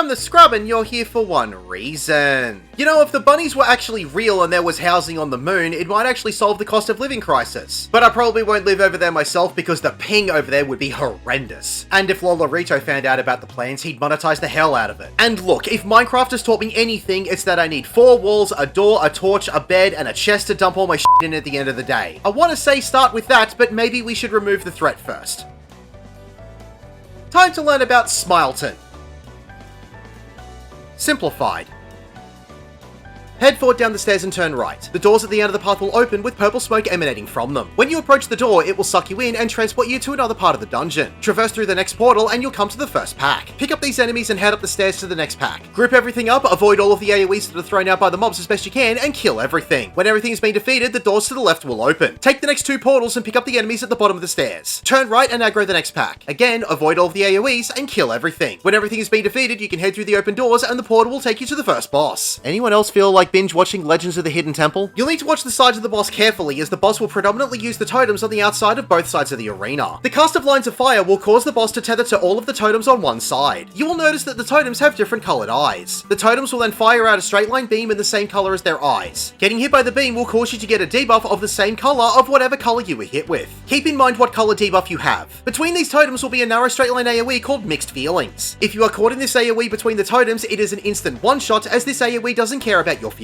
I'm the Scrub and you're here for one reason. You know, if the bunnies were actually real and there was housing on the moon, it might actually solve the cost of living crisis. But I probably won't live over there myself because the ping over there would be horrendous. And if Lolorito found out about the plans, he'd monetize the hell out of it. And look, if Minecraft has taught me anything, it's that I need 4 walls, a door, a torch, a bed, and a chest to dump all my shit in at the end of the day. I want to say start with that, but maybe we should remove the threat first. Time to learn about Smileton. Simplified. Head forward down the stairs and turn right. The doors at the end of the path will open with purple smoke emanating from them. When you approach the door, it will suck you in and transport you to another part of the dungeon. Traverse through the next portal and you'll come to the first pack. Pick up these enemies and head up the stairs to the next pack. Group everything up, avoid all of the AoEs that are thrown out by the mobs as best you can, and kill everything. When everything has been defeated, the doors to the left will open. Take the next 2 portals and pick up the enemies at the bottom of the stairs. Turn right and aggro the next pack. Again, avoid all of the AoEs and kill everything. When everything has been defeated, you can head through the open doors and the portal will take you to the first boss. Anyone else feel like binge watching Legends of the Hidden Temple? You'll need to watch the sides of the boss carefully, as the boss will predominantly use the totems on the outside of both sides of the arena. The cast of lines of fire will cause the boss to tether to all of the totems on one side. You will notice that the totems have different coloured eyes. The totems will then fire out a straight line beam in the same colour as their eyes. Getting hit by the beam will cause you to get a debuff of the same colour of whatever colour you were hit with. Keep in mind what colour debuff you have. Between these totems will be a narrow straight line AoE called Mixed Feelings. If you are caught in this AoE between the totems, it is an instant one-shot, as this AoE doesn't care about your feelings.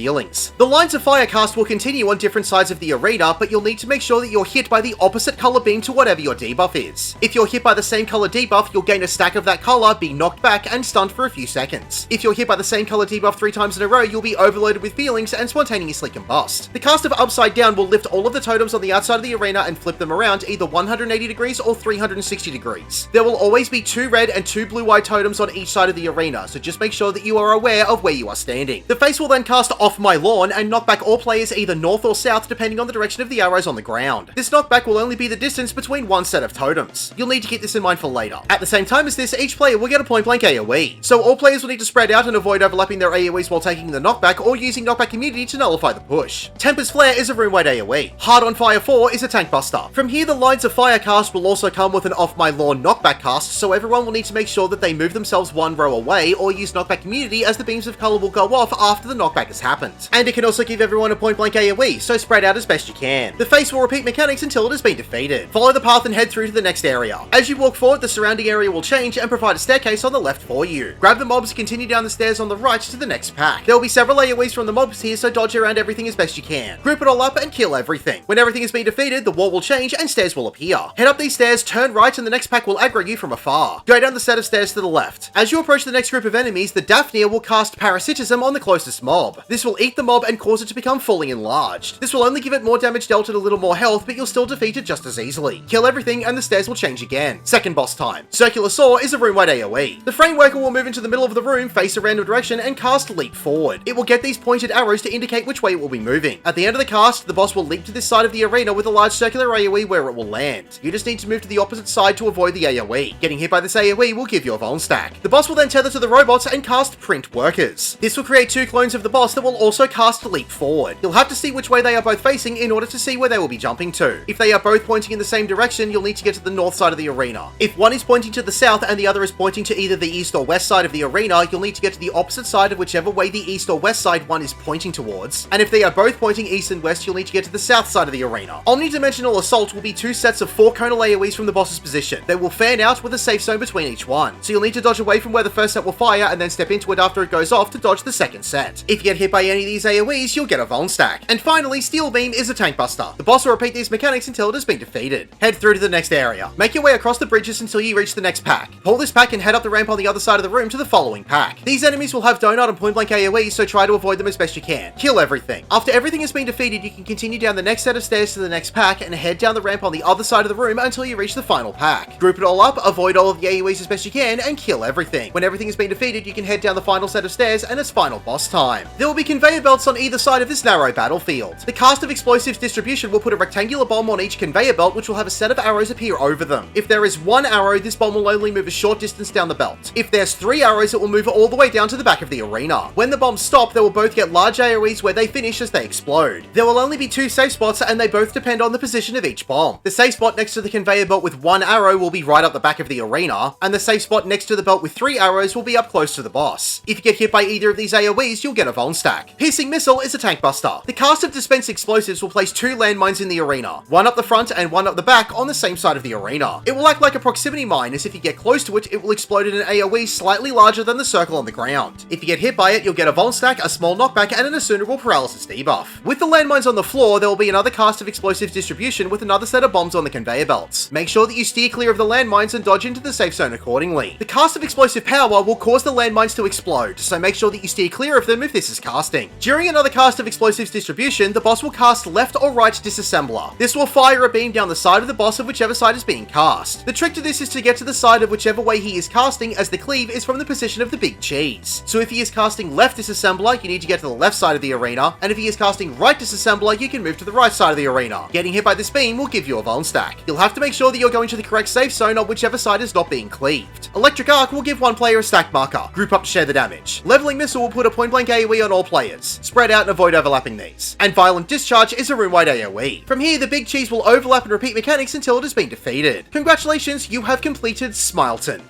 The lines of fire cast will continue on different sides of the arena, but you'll need to make sure that you're hit by the opposite colour beam to whatever your debuff is. If you're hit by the same colour debuff, you'll gain a stack of that colour, be knocked back, and stunned for a few seconds. If you're hit by the same colour debuff 3 times in a row, you'll be overloaded with feelings and spontaneously combust. The cast of Upside Down will lift all of the totems on the outside of the arena and flip them around either 180 degrees or 360 degrees. There will always be 2 red and 2 blue-eyed totems on each side of the arena, so just make sure that you are aware of where you are standing. The face will then cast Off My Lawn and knock back all players either north or south depending on the direction of the arrows on the ground. This knockback will only be the distance between one set of totems. You'll need to keep this in mind for later. At the same time as this, each player will get a point blank AoE, so all players will need to spread out and avoid overlapping their AoEs while taking the knockback or using knockback immunity to nullify the push. Tempest Flare is a room-wide AoE. Hard on Fire 4 is a tank buster. From here, the lines of fire cast will also come with an Off My Lawn knockback cast, so everyone will need to make sure that they move themselves 1 row away or use knockback immunity, as the beams of colour will go off after the knockback has happened. And it can also give everyone a point blank AoE, so spread out as best you can. The face will repeat mechanics until it has been defeated. Follow the path and head through to the next area. As you walk forward, the surrounding area will change and provide a staircase on the left for you. Grab the mobs and continue down the stairs on the right to the next pack. There will be several AoEs from the mobs here, so dodge around everything as best you can. Group it all up and kill everything. When everything has been defeated, the wall will change and stairs will appear. Head up these stairs, turn right, and the next pack will aggro you from afar. Go down the set of stairs to the left. As you approach the next group of enemies, the Daphnia will cast Parasitism on the closest mob. This will eat the mob and cause it to become fully enlarged. This will only give it more damage dealt and a little more health, but you'll still defeat it just as easily. Kill everything and the stairs will change again. Second boss time. Circular Saw is a room-wide AoE. The Frame Worker will move into the middle of the room, face a random direction, and cast Leap Forward. It will get these pointed arrows to indicate which way it will be moving. At the end of the cast, the boss will leap to this side of the arena with a large circular AoE where it will land. You just need to move to the opposite side to avoid the AoE. Getting hit by this AoE will give you a Vuln stack. The boss will then tether to the robots and cast Print Workers. This will create 2 clones of the boss that will also cast Leap Forward. You'll have to see which way they are both facing in order to see where they will be jumping to. If they are both pointing in the same direction, you'll need to get to the north side of the arena. If one is pointing to the south and the other is pointing to either the east or west side of the arena, you'll need to get to the opposite side of whichever way the east or west side one is pointing towards. And if they are both pointing east and west, you'll need to get to the south side of the arena. Omnidimensional Assault will be 2 sets of 4 conal AoEs from the boss's position. They will fan out with a safe zone between each one, so you'll need to dodge away from where the first set will fire and then step into it after it goes off to dodge the second set. If you get hit by any of these AoEs, you'll get a Vuln stack. And finally, Steel Beam is a tank buster. The boss will repeat these mechanics until it has been defeated. Head through to the next area. Make your way across the bridges until you reach the next pack. Pull this pack and head up the ramp on the other side of the room to the following pack. These enemies will have donut and point blank AoEs, so try to avoid them as best you can. Kill everything. After everything has been defeated, you can continue down the next set of stairs to the next pack and head down the ramp on the other side of the room until you reach the final pack. Group it all up, avoid all of the AoEs as best you can, and kill everything. When everything has been defeated, you can head down the final set of stairs and it's final boss time. There will be conveyor belts on either side of this narrow battlefield. The cast of explosives distribution will put a rectangular bomb on each conveyor belt, which will have a set of arrows appear over them. If there is one arrow, this bomb will only move a short distance down the belt. If there's 3 arrows, it will move all the way down to the back of the arena. When the bombs stop, they will both get large AoEs where they finish as they explode. There will only be 2 safe spots, and they both depend on the position of each bomb. The safe spot next to the conveyor belt with 1 arrow will be right up the back of the arena, and the safe spot next to the belt with 3 arrows will be up close to the boss. If you get hit by either of these AoEs, you'll get a Vuln stack. Piercing Missile is a tank buster. The cast of dispensed explosives will place 2 landmines in the arena, one up the front and one up the back on the same side of the arena. It will act like a proximity mine, as if you get close to it, it will explode in an AoE slightly larger than the circle on the ground. If you get hit by it, you'll get a Vuln stack, a small knockback, and an Assunerable Paralysis debuff. With the landmines on the floor, there will be another cast of explosives distribution with another set of bombs on the conveyor belts. Make sure that you steer clear of the landmines and dodge into the safe zone accordingly. The cast of explosive power will cause the landmines to explode, so make sure that you steer clear of them if this is casting. During another cast of explosives distribution, the boss will cast left or right disassembler. This will fire a beam down the side of the boss of whichever side is being cast. The trick to this is to get to the side of whichever way he is casting, as the cleave is from the position of the big cheese. So if he is casting left disassembler, you need to get to the left side of the arena, and if he is casting right disassembler, you can move to the right side of the arena. Getting hit by this beam will give you a Vuln stack. You'll have to make sure that you're going to the correct safe zone on whichever side is not being cleaved. Electric Arc will give one player a stack marker. Group up to share the damage. Leveling Missile will put a point blank AoE on all players. Spread out and avoid overlapping these. And Violent Discharge is a room-wide AoE. From here, the big cheese will overlap and repeat mechanics until it has been defeated. Congratulations, you have completed Smileton.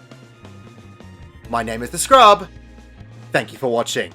My name is The Scrub. Thank you for watching.